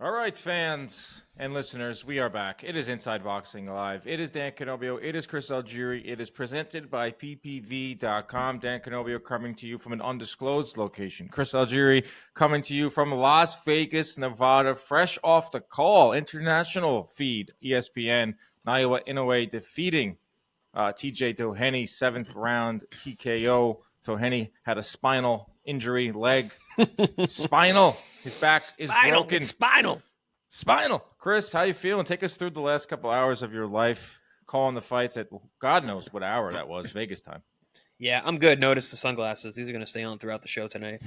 All right, fans and listeners, we are back. It is Inside Boxing Live. It is Dan Canobio. It is Chris Algieri. It is presented by PPV.com. Dan Canobio coming to you from an undisclosed location. Chris Algieri coming to you from Las Vegas, Nevada, fresh off the call. International feed, ESPN. Naoya Inoue defeating TJ Doheny, 7th round TKO. Doheny had a spinal injury, leg. Spinal. His back is broken. It's Spinal. Chris, how you feeling? Take us through the last couple hours of your life, calling the fights at God knows what hour that was, Vegas time. Yeah, I'm good. Notice the sunglasses; these are going to stay on throughout the show tonight.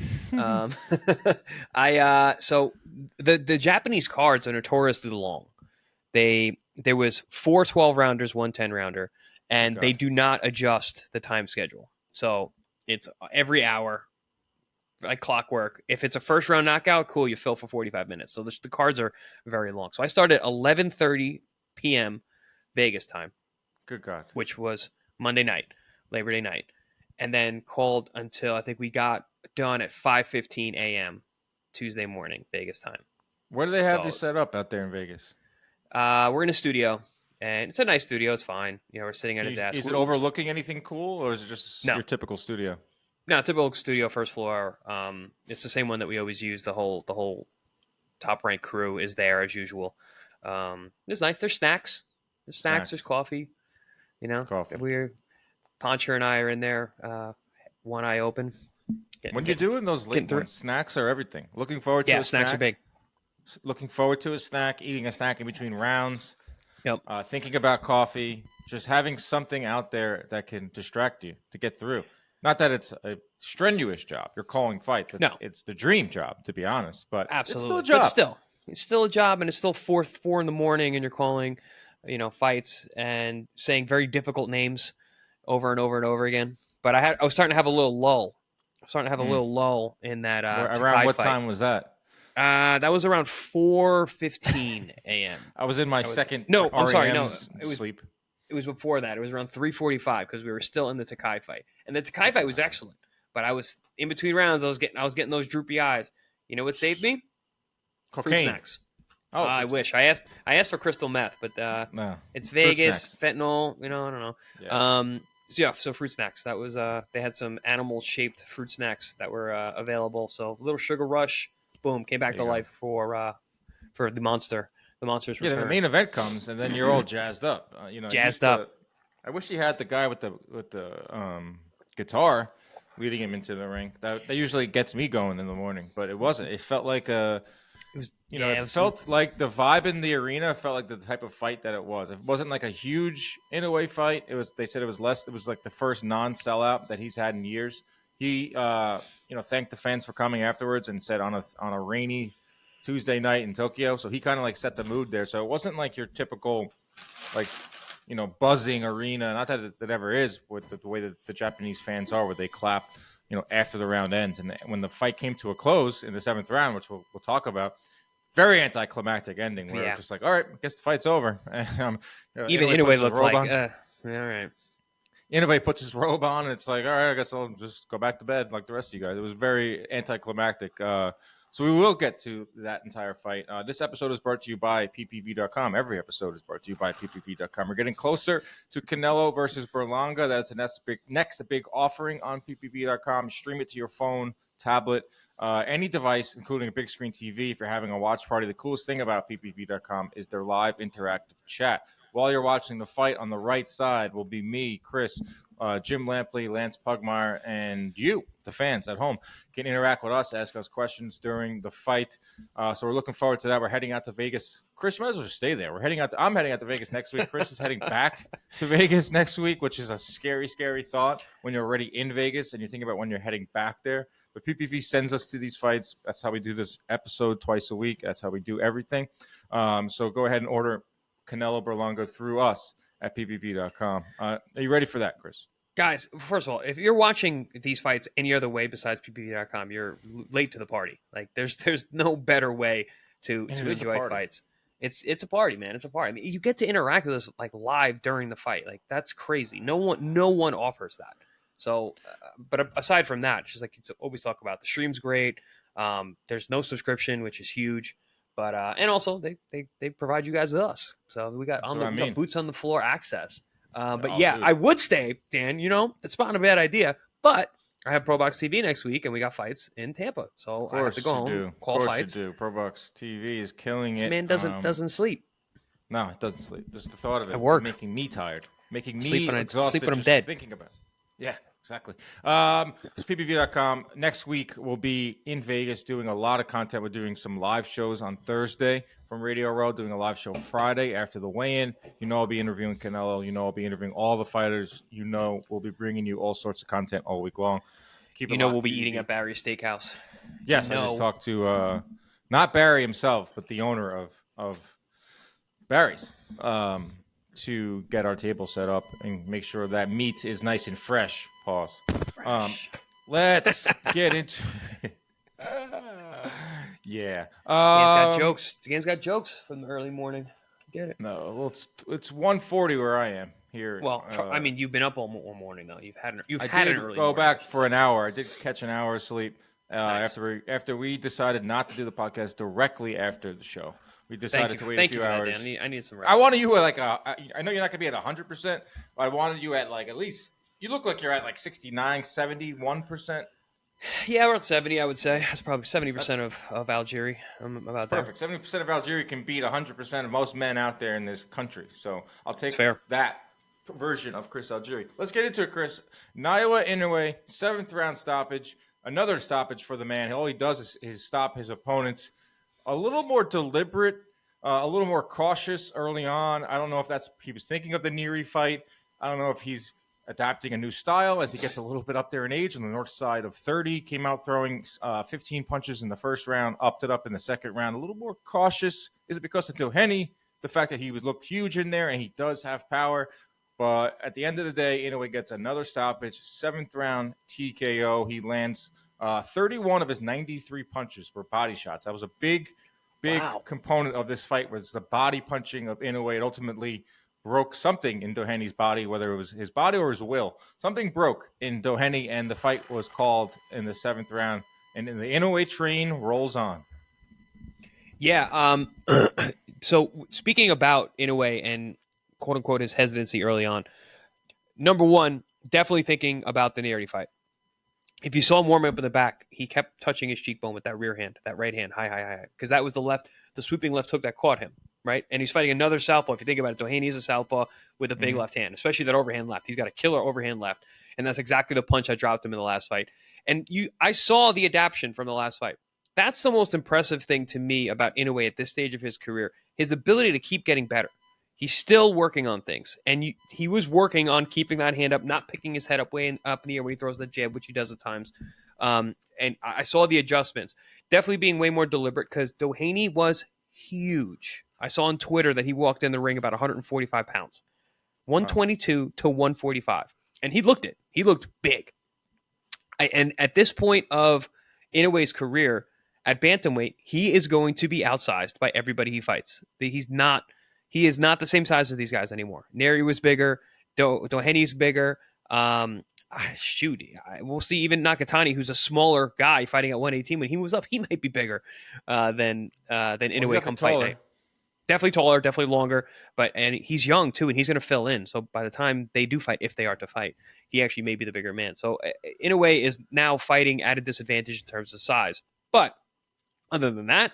So the Japanese cards are notoriously long. There was 4 12-rounders, 1 10-rounder, and they do not adjust the time schedule. So it's every hour, like clockwork. If it's a first round knockout, cool, you fill for 45 minutes. So the cards are very long. So I started at 11:30 p.m. Vegas time. Good God. Which was Monday night, Labor Day night. And then called until I think we got done at 5:15 a.m. Tuesday morning, Vegas time. Where do they have you set up out there in Vegas? We're in a studio, and it's a nice studio. It's fine. We're sitting at a desk. Is it overlooking anything cool, or is it just your typical studio? No, typical studio, first floor. It's the same one that we always use. The whole top rank crew is there as usual. It's nice. There's snacks. There's coffee. Coffee. Poncher and I are in there, one eye open. When you're doing those late ones, snacks are everything. Looking forward to a snack. Snacks are big. Looking forward to a snack, eating a snack in between rounds. Yep. Thinking about coffee, just having something out there that can distract you to get through. Not that it's a strenuous job. You're calling fights. It's the dream job, to be honest. But absolutely, it's still a job. But it's still a job, and it's still 4 in the morning, and you're calling, fights and saying very difficult names over and over and over again. But I was starting to have a little lull. In that. Around what time was that? That was around 4:15 a.m. I was in my second. No, I'm sorry. No, it was sleep. It was before that. It was around 3:45 because we were still in the Takai fight, and the Takai fight was excellent. But I was in between rounds. I was getting those droopy eyes. You know what saved me? Cocaine. Fruit snacks. Oh, I wish I asked for crystal meth, but no. It's Vegas, fentanyl. I don't know. Yeah. So fruit snacks. That was they had some animal shaped fruit snacks that were available. So a little sugar rush. Boom, came back to life for the monster. The monster's return. Yeah, the main event comes, and then you're all jazzed up. Jazzed up. I wish he had the guy with the guitar leading him into the ring. That usually gets me going in the morning, but it wasn't. It felt like it felt like the vibe in the arena felt like the type of fight that it was. It wasn't like a huge Inoue fight. They said it was less. It was like the first non-sellout that he's had in years. He thanked the fans for coming afterwards and said on a rainy Tuesday night in Tokyo. So he kind of like set the mood there. So it wasn't like your typical buzzing arena. Not that it ever is with the way that the Japanese fans are, where they clap, after the round ends. And when the fight came to a close in the 7th round, which we'll talk about, very anticlimactic ending where it's just like, all right, I guess the fight's over. Even Inoue looked like, all right. Inoue puts his robe on, and it's like, all right, I guess I'll just go back to bed like the rest of you guys. It was very anticlimactic. So we will get to that entire fight. This episode is brought to you by PPV.com. Every episode is brought to you by PPV.com. We're getting closer to Canelo versus Berlanga. That's the next big offering on PPV.com. Stream it to your phone, tablet, any device, including a big screen TV. If you're having a watch party, the coolest thing about PPV.com is their live interactive chat. While you're watching the fight, on the right side will be me, Chris, Jim Lampley, Lance Pugmire, and you, the fans at home, can interact with us, ask us questions during the fight. So we're looking forward to that. We're heading out to Vegas. Chris, you might as well just stay there. I'm heading out to Vegas next week. Chris is heading back to Vegas next week, which is a scary, scary thought when you're already in Vegas and you think about when you're heading back there. But PPV sends us to these fights. That's how we do this episode twice a week. That's how we do everything. So go ahead and order Canelo-Berlanga through us at ppv.com. Are you ready for that, Chris? Guys, first of all, if you're watching these fights any other way besides ppv.com, you're late to the party. Like there's no better way to enjoy fights. It's a party, man. It's a party. I mean, you get to interact with us like live during the fight. Like that's crazy. No one offers that. So, but aside from that, just like it's always talk about, the stream's great. There's no subscription, which is huge. But and also they provide you guys with us, so we got we got boots on the floor access. But yeah, dude. I would stay, Dan. You know, it's not a bad idea, but I have Pro Box TV next week, and we got fights in Tampa, so I have to go home, call fights. You do. Pro Box TV is killing it. This man doesn't sleep. No, it doesn't sleep. Just the thought of it making me tired, making me exhausted. Sleep when I'm dead. Thinking about it. Yeah. Exactly. It's ppv.com. Next week, we'll be in Vegas doing a lot of content. We're doing some live shows on Thursday from Radio Row, doing a live show Friday after the weigh-in. You know I'll be interviewing Canelo. You know I'll be interviewing all the fighters. You know we'll be bringing you all sorts of content all week long. We'll be eating at Barry's Steakhouse. Yes, I just talked to, not Barry himself, but the owner of Barry's. To get our table set up and make sure that meat is nice and fresh. Pause. Let's get into it. Yeah. Dan's got jokes from the early morning. Get it? No, well, it's 1:40 where I am here. Well, I mean, you've been up all morning though. You've had an early. I did go back morning. For an hour. I did catch an hour of sleep Nice. after we decided not to do the podcast directly after the show. We decided to wait a few hours. That, Dan. I need some rest. I wanted you at I know you're not going to be at 100%, but I wanted you at at least, you look like you're at 69, 71%. Yeah, we're at 70, I would say. That's probably 70% of Algeria. I'm about there. Perfect. 70% of Algeria can beat 100% of most men out there in this country. So I'll take that version of Chris Algieri. Let's get into it, Chris. Naoya Inoue, 7th round stoppage. Another stoppage for the man. All he does is stop his opponents. A little more deliberate, a little more cautious early on. I don't know if he was thinking of the Neary fight. I don't know if he's adapting a new style as he gets a little bit up there in age on the north side of 30. Came out throwing 15 punches in the first round, upped it up in the second round. A little more cautious. Is it because of Doheny? The fact that he would look huge in there and he does have power. But at the end of the day, Inoue gets another stoppage, 7th round TKO. He lands 31 of his 93 punches were body shots. That was a big component of this fight, was the body punching of Inoue. It ultimately broke something in Doheny's body, whether it was his body or his will. Something broke in Doheny, and the fight was called in the 7th round. And the Inoue train rolls on. Yeah. So speaking about Inoue and quote-unquote his hesitancy early on, number one, definitely thinking about the Neary fight. If you saw him warming up in the back, he kept touching his cheekbone with that rear hand, that right hand, high, because that was the sweeping left hook that caught him, right? And he's fighting another southpaw. If you think about it, Doheny is a southpaw with a big left hand, especially that overhand left. He's got a killer overhand left, and that's exactly the punch I dropped him in the last fight. And I saw the adaptation from the last fight. That's the most impressive thing to me about Inoue at this stage of his career, his ability to keep getting better. He's still working on things, and he was working on keeping that hand up, not picking his head up way up in the air when he throws the jab, which he does at times. And I saw the adjustments. Definitely being way more deliberate because Doheny was huge. I saw on Twitter that he walked in the ring about 145 pounds, 122 to 145, and he looked it. He looked big. And at this point of Inoue's career at bantamweight, he is going to be outsized by everybody he fights. He is not the same size as these guys anymore. Neary was bigger. Doheny's bigger. We'll see even Nakatani, who's a smaller guy fighting at 118. When he was up, he might be bigger than Inoue come fight night. Definitely taller, definitely longer, and he's young too, and he's going to fill in. So by the time they do fight, if they are to fight, he actually may be the bigger man. So Inoue is now fighting at a disadvantage in terms of size. But other than that,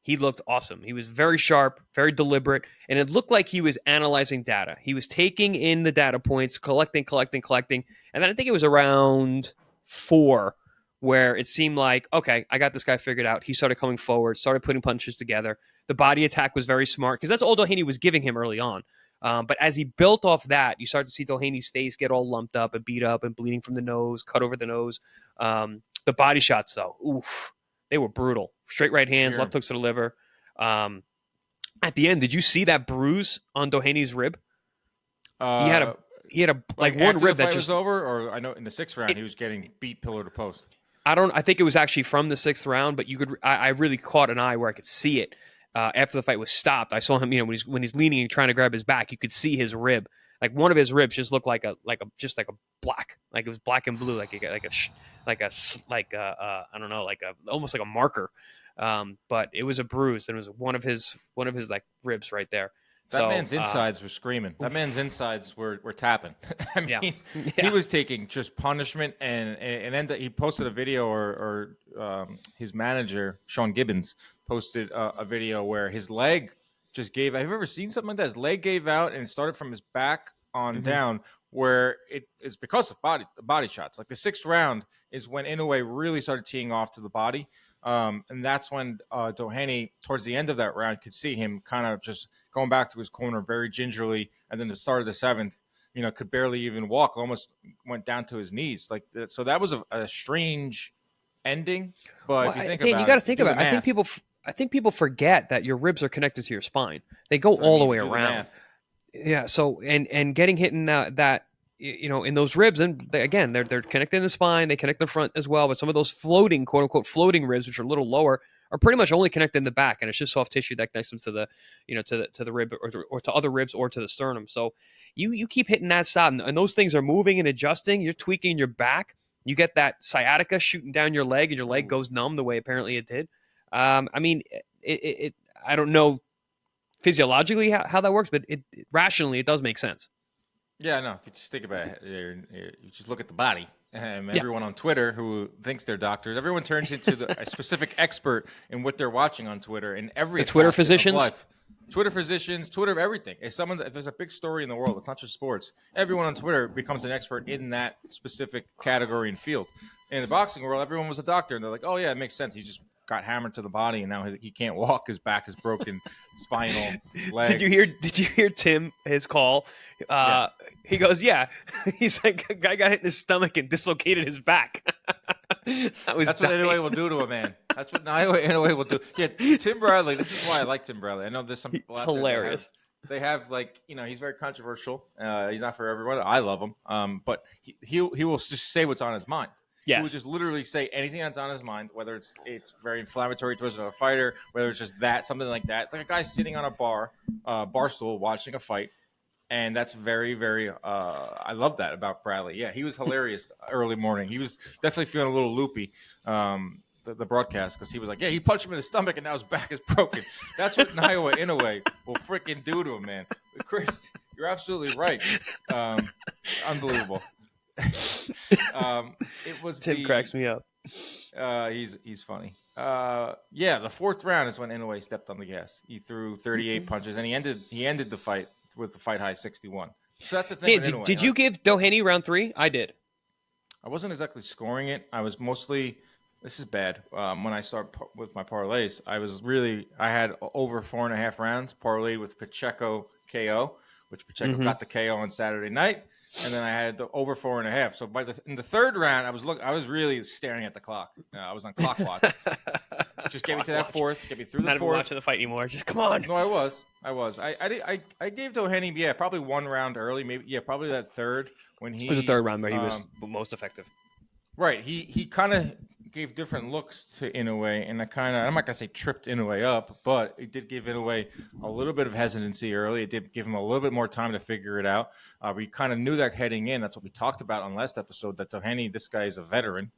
he looked awesome. He was very sharp, very deliberate, and it looked like he was analyzing data. He was taking in the data points, collecting, and then I think it was around 4 where it seemed like, okay, I got this guy figured out. He started coming forward, started putting punches together. The body attack was very smart because that's all Doheny was giving him early on. But as he built off that, you start to see Doheny's face get all lumped up and beat up and bleeding from the nose, cut over the nose. The body shots, though, oof. They were brutal. Straight right hands, left hooks to the liver. At the end, did you see that bruise on Doheny's rib? He had a one rib that just was over. Or I know in the 6th round he was getting beat pillar to post. I think it was actually from the 6th round, but I really caught an eye where I could see it after the fight was stopped. I saw him, when he's leaning and trying to grab his back, you could see his rib. Like one of his ribs just looked like a black, like it was black and blue, almost like a marker. But it was a bruise, and it was one of his like ribs right there. That man's insides were screaming. That man's insides were tapping. I mean, he was taking just punishment, and he posted a video, or his manager Sean Gibbons posted a video where his leg just gave. Have you ever seen something like that? His leg gave out and it started from his back on down, where it is because of body shots. Like the 6th round is when Inoue really started teeing off to the body. And that's when Doheny, towards the end of that round, could see him kind of just going back to his corner very gingerly. And then the start of the 7th, could barely even walk, almost went down to his knees. So that was a strange ending. But if you think about you got to think about it. I think people forget that your ribs are connected to your spine. They go all the way around. Yeah. So, and getting hit in that in those ribs, and again, they're connected in the spine, they connect the front as well, but some of those floating, quote unquote, floating ribs, which are a little lower, are pretty much only connected in the back, and it's just soft tissue that connects them to the to the rib, or to other ribs, or to the sternum. So you keep hitting that side, and those things are moving and adjusting. You're tweaking your back. You get that sciatica shooting down your leg, and your leg goes numb the way apparently it did. I mean, I don't know physiologically how that works, but rationally it does make sense. Yeah, no. If you just think about it, you just look at the body. Everyone on Twitter who thinks they're doctors, everyone turns into a specific expert in what they're watching on Twitter. And every Twitter physicians, Twitter everything. If there's a big story in the world, it's not just sports. Everyone on Twitter becomes an expert in that specific category and field. In the boxing world, everyone was a doctor, and they're like, "Oh yeah, it makes sense. He just got hammered to the body, and now he can't walk. His back is broken, spinal, legs." Did you hear Tim, his call? He goes, "Yeah." He's like, "A guy got hit in his stomach and dislocated his back." That's what Inoue will do to a man. That's what Inoue will do. Yeah, Tim Bradley. This is why I like Tim Bradley. I know there's some people out hilarious. They have he's very controversial. He's not for everyone. I love him. But he will just say what's on his mind. Yes. He would just literally say anything that's on his mind, whether it's very inflammatory towards a fighter, whether it's just something like that. Like a guy sitting on a bar stool watching a fight. And that's very, very, I love that about Bradley. Yeah, he was hilarious early morning. He was definitely feeling a little loopy, the broadcast, because he was like, yeah, he punched him in the stomach and now his back is broken. That's what Naoya Inoue will freaking do to him, man. But Chris, you're absolutely right. Unbelievable. It was Tim cracks me up. He's funny. The 4th round is when Inoue stepped on the gas. He threw 38 punches, and he ended the fight with the fight high 61. So that's the thing. Hey, did you give Doheny round 3? I did. I wasn't exactly scoring it. I was mostly. This is bad. When I start with my parlays, I had over 4.5 rounds parlay with Pacheco KO, which Pacheco got the KO on Saturday night. And then I had the over 4.5. So in the 3rd round, I was really staring at the clock. I was on clock watch. Just get me to that 4th. Get me through the 4th. Not even watching the fight anymore. Just come on. No, I was. I gave Doheny, probably 1 round early. Maybe, probably that 3rd when he. It was the 3rd round where he was most effective. Right. He kind of gave different looks to Inoue, and I'm not gonna say tripped Inoue up, but it did give Inoue a little bit of hesitancy early. It did give him a little bit more time to figure it out. We kind of knew that heading in. That's what we talked about on last episode. That Doheny, this guy is a veteran.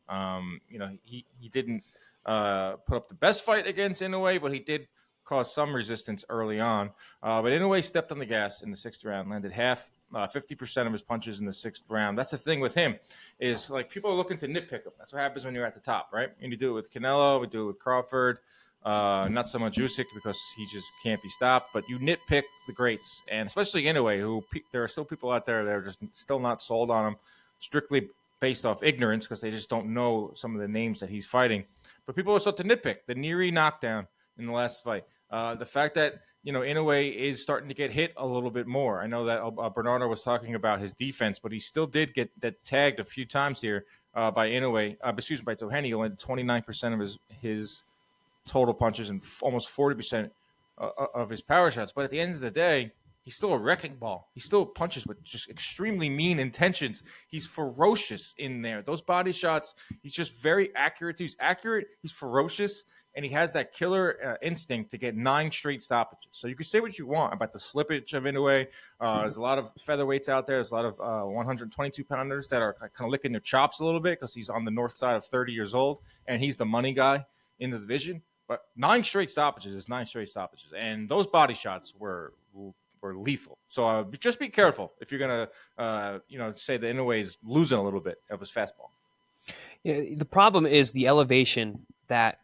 He didn't put up the best fight against Inoue, but he did cause some resistance early on. But Inoue stepped on the gas in the 6th round, landed 50% of his punches in the 6th round. That's the thing with him, is like people are looking to nitpick him. That's what happens when you're at the top, right? And you do it with Canelo, we do it with Crawford, not so much Usyk because he just can't be stopped. But you nitpick the greats, and especially Inoue, who there are still people out there that are just still not sold on him, strictly based off ignorance because they just don't know some of the names that he's fighting. But people are starting to nitpick the Neri knockdown in the last fight. The fact that Inoue is starting to get hit a little bit more. I know that Bernardo was talking about his defense, but he still did get that tagged a few times here by Inoue. By Doheny. He landed 29% of his total punches and almost 40% of his power shots. But at the end of the day, he's still a wrecking ball. He still punches with just extremely mean intentions. He's ferocious in there. Those body shots, he's just very accurate. He's accurate. He's ferocious. And he has that killer instinct to get 9 straight stoppages. So you can say what you want about the slippage of Inoue. There's a lot of featherweights out there. There's a lot of 122-pounders that are kind of licking their chops a little bit because he's on the north side of 30 years old, and he's the money guy in the division. but 9 straight stoppages is 9 straight stoppages, and those body shots were lethal. So just be careful if you're gonna say that Inoue is losing a little bit of his fastball. The problem is the elevation that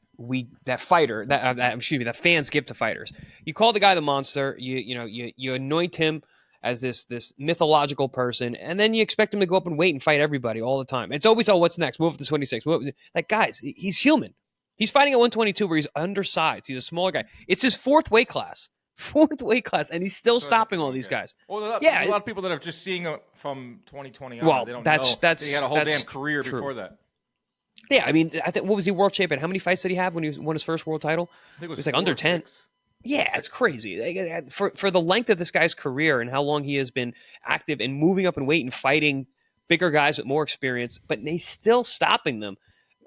fans give to fighters. You call the guy the monster. You anoint him as this mythological person, and then you expect him to go up and wait and fight everybody all the time. It's always, what's next? Move up to 26. Like, guys, he's human. He's fighting at 122 where he's undersized. He's a smaller guy. It's his fourth weight class, and he's still stopping all these guys. Well, a lot of people that are just seeing him from 2020 on. Well, they don't that's know. He had a whole damn career true. before that. Yeah, I mean, what was he world champion? How many fights did he have when he won his first world title? I think it was like under 10. 6. Yeah, it's crazy. For the length of this guy's career and how long he has been active and moving up in weight and fighting bigger guys with more experience, but he's still stopping them.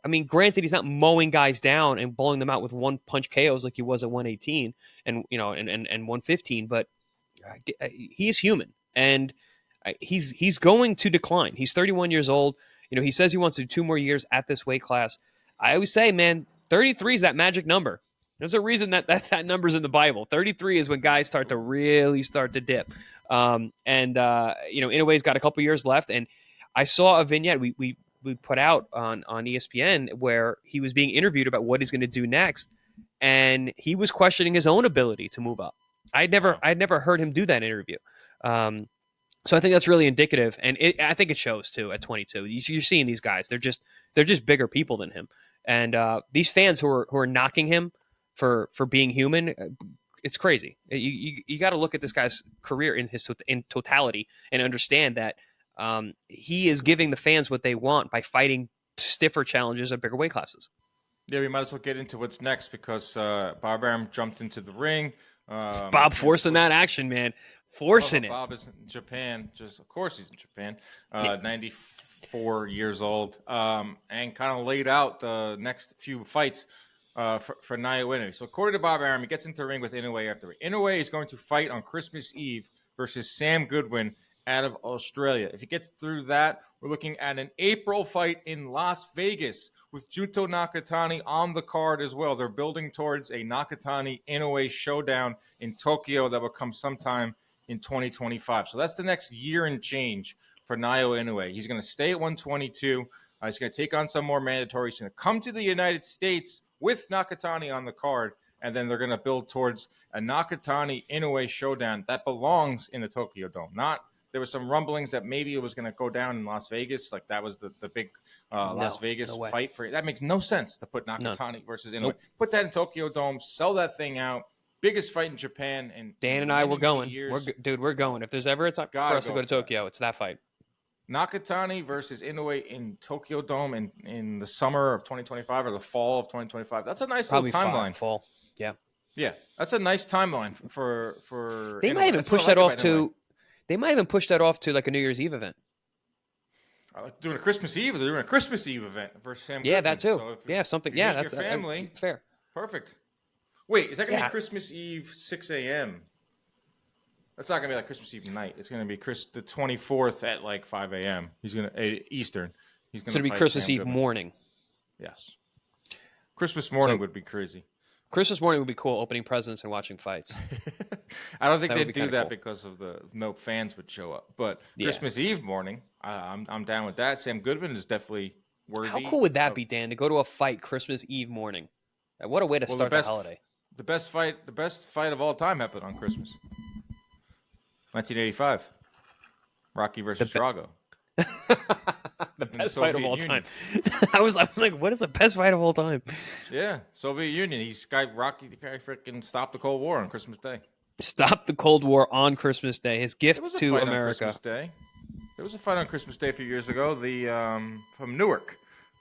I mean, granted, he's not mowing guys down and blowing them out with one punch KOs like he was at 118 and 115, but he is human, and he's going to decline. He's 31 years old. He says he wants to do 2 more years at this weight class. I always say, man, 33 is that magic number. There's a reason that number's in the Bible. 33 is when guys start to dip. Inoue's got a couple years left, and I saw a vignette we put out on ESPN where he was being interviewed about what he's going to do next, and he was questioning his own ability to move up. I'd never heard him do that interview. So I think that's really indicative, and I think it shows too at 22. You're seeing these guys; they're just bigger people than him, and these fans who are knocking him for being human, it's crazy. You got to look at this guy's career in totality and understand that he is giving the fans what they want by fighting stiffer challenges at bigger weight classes. Yeah, we might as well get into what's next because Bob Arum jumped into the ring. Bob forcing that action, man. Forcing it. Bob is in Japan. Of course he's in Japan. 94 years old. And kind of laid out the next few fights for Naoya Inoue. So according to Bob Arum, he gets into the ring with Inoue after. Inoue is going to fight on Christmas Eve versus Sam Goodwin out of Australia. If he gets through that, we're looking at an April fight in Las Vegas with Junto Nakatani on the card as well. They're building towards a Nakatani-Inoue showdown in Tokyo that will come sometime in 2025. So that's the next year and change for Naoya Inoue. He's going to stay at 122. He's going to take on some more mandatories. He's going to come to the United States with Nakatani on the card, and then they're going to build towards a Nakatani-Inoue showdown that belongs in the Tokyo Dome. There were some rumblings that maybe it was going to go down in Las Vegas, like that was the big Las Vegas fight for it. That makes no sense to put Nakatani versus Inoue. Nope. Put that in Tokyo Dome, sell that thing out. Biggest fight in Japan. And Dan and I were going. We're going. If there's ever a time for us to go to Tokyo, it's that fight. Nakatani versus Inoue in Tokyo Dome in the summer of 2025 or the fall of 2025. That's a nice little timeline. Fall. Yeah. Yeah, that's a nice timeline for They Inoue. might even push that off to. They might even push that off to like a New Year's Eve event. Doing a Christmas Eve. They're doing a Christmas Eve event versus Sam Goodwin. Yeah, that too. So something. That's your family. Fair. Perfect. Wait, is that going to be Christmas Eve 6 a.m.? That's not going to be like Christmas Eve night. It's going to be the 24th at like 5 a.m. He's going to Eastern. He's going to be Christmas Eve morning. Yes. Christmas morning would be crazy. Christmas morning would be cool, opening presents and watching fights. I don't think they'd do that because of no fans would show up. But Christmas Eve morning, I'm down with that. Sam Goodwin is definitely worthy. How cool would that be, Dan, to go to a fight Christmas Eve morning? What a way to start the holiday. The best fight of all time happened on Christmas. 1985. Rocky versus Drago. The best fight of all time. I was like, what is the best fight of all time? Yeah, Soviet Union. Rocky freaking stopped the Cold War on Christmas Day. Stopped the Cold War on Christmas Day. His gift to America. There was a fight on Christmas Day a few years ago. From Newark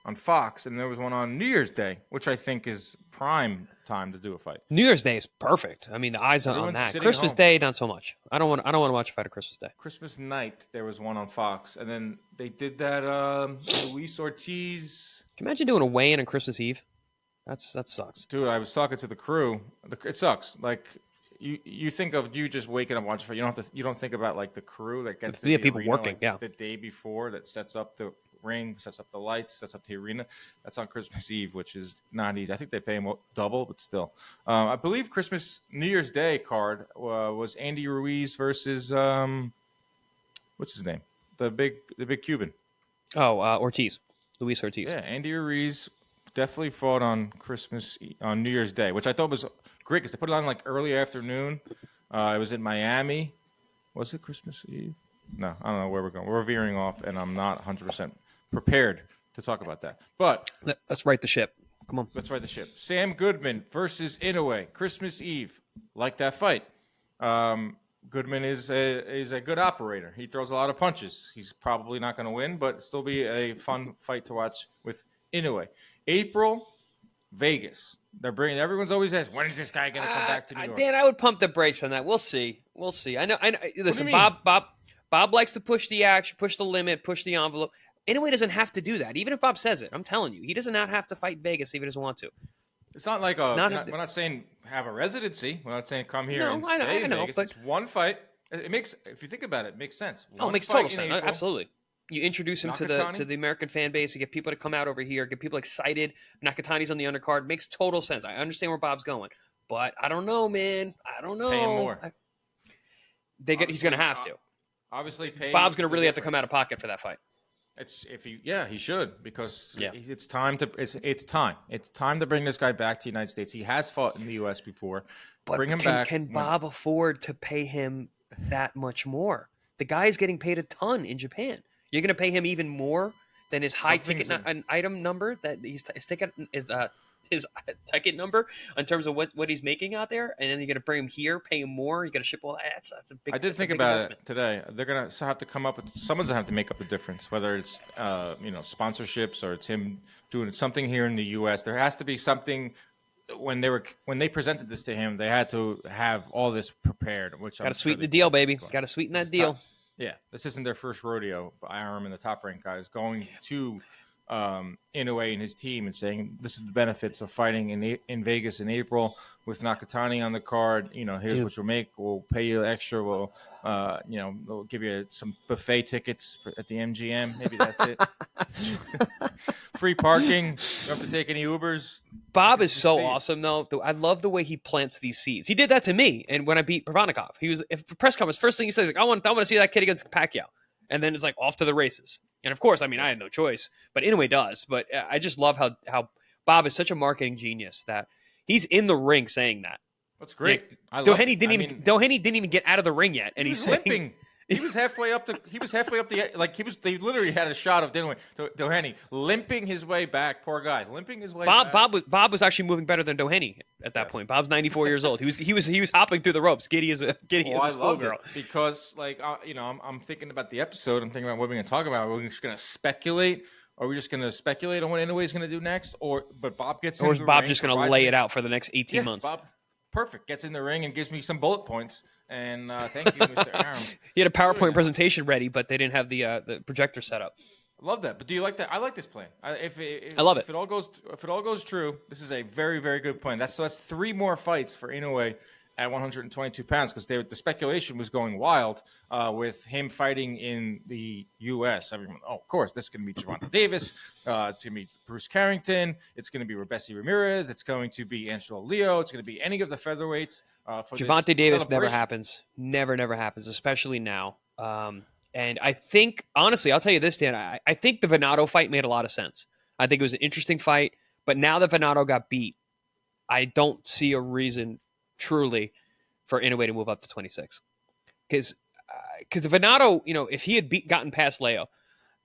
on Fox, and there was one on New Year's Day, which I think is prime time to do a fight. New Year's Day is perfect. I mean, the eyes on that. Christmas Day, not so much. I don't want to watch a fight on Christmas Day. Christmas night, there was one on Fox, and then they did that Luis Ortiz. Can you imagine doing a weigh-in on Christmas Eve? That sucks, dude. I was talking to the crew. It sucks. Like you think of you just waking up watching fight. You don't think about like the crew that gets the people working. the day before that sets up ring, sets up the lights, sets up the arena. That's on Christmas Eve, which is not easy. I think they pay him double, but still. I believe New Year's Day card was Andy Ruiz versus what's his name? The big Cuban. Oh, Ortiz. Luis Ortiz. Yeah, Andy Ruiz definitely fought on New Year's Day, which I thought was great because they put it on like early afternoon. It was in Miami. Was it Christmas Eve? No, I don't know where we're going. We're veering off, and I'm not 100% prepared to talk about that. But let's right the ship. Come on. Let's right the ship. Sam Goodman versus Inoue, Christmas Eve. Like that fight. Goodman is a good operator. He throws a lot of punches. He's probably not going to win, but still be a fun fight to watch with Inoue. April, Vegas. Everyone's always asked, when is this guy going to come back to New York? Dan, I would pump the brakes on that. We'll see. I know. Listen, Bob likes to push the action, push the limit, push the envelope. Inoue doesn't have to do that. Even if Bob says it, I'm telling you, he does not have to fight Vegas if he doesn't want to. It's not like we're not saying have a residency. We're not saying come here and stay in Vegas. But it's one fight. If you think about it, it makes sense. It makes total sense. April. Absolutely. You introduce him to the American fan base. You get people to come out over here, get people excited. Nakatani's on the undercard. Makes total sense. I understand where Bob's going, but I don't know, man. I don't know. Pay him more. He's going to have to. Obviously, Bob's going to really have to come out of pocket for that fight. He should because it's time to it's time to bring this guy back to the United States. He has fought in the U.S. before. But bring him back. Can Bob afford to pay him that much more? The guy's getting paid a ton in Japan. You're going to pay him even more than his high ticket item number that his ticket number in terms of what he's making out there, and then you're going to bring him here, pay him more. You got to ship all that. That's a big. I did think about it today. They're going to have to come up with someone's going to have to make up the difference, whether it's sponsorships or it's him doing something here in the U.S. There has to be something. When they presented this to him, they had to have all this prepared. Which got to sweeten the deal, baby. Got to sweeten that deal. Yeah, this isn't their first rodeo. Arum and the top-ranked guys going to Inoue and his team and saying this is the benefits of fighting in Vegas in April with Nakatani on the card. Here's what you'll make. We'll pay you extra. We'll give you some buffet tickets at the MGM. Maybe that's it. Free parking. You don't have to take any Ubers. Bob is so awesome, though. I love the way he plants these seeds. He did that to me, and when I beat Pravanikov, he was for press conference. First thing he says, "I want to see that kid against Pacquiao," and then it's like off to the races. And of course, I had no choice, but Inoue does. But I just love how Bob is such a marketing genius that he's in the ring saying that. That's great. Doheny didn't even get out of the ring yet, and he's limping. He was halfway up the. They literally had a shot of Doheny limping his way back. Poor guy, limping his way back. Bob was actually moving better than Doheny at that point. Bob's 94 years old. He was hopping through the ropes, giddy as a schoolgirl. Because I'm thinking about the episode. I'm thinking about what we're going to talk about. Are we just going to speculate? Are we just going to speculate on what Inoue is going to do next? But Bob gets in the ring. Or is Bob just going to lay it out for the next 18 months? Bob, perfect. Gets in the ring and gives me some bullet points. And thank you, Mr. Arum. He had a PowerPoint presentation ready, but they didn't have the projector set up. I love that. But do you like that? I like this plan. I love it. If it all goes true, this is a very, very good plan. That's 3 more fights for Inoue at 122 pounds because the speculation was going wild with him fighting in the U.S. Everyone, of course, this is going to be Gervonta Davis. It's going to be Bruce Carrington. It's going to be Rebesi Ramirez. It's going to be Angelo Leo. It's going to be any of the featherweights. Gervonta Davis never happens. Never happens, especially now. And I think, honestly, I'll tell you this, Dan. I think the Venado fight made a lot of sense. I think it was an interesting fight. But now that Venado got beat, I don't see a reason truly for Inoue to move up to 26. Because Venado, if he had gotten past Leo,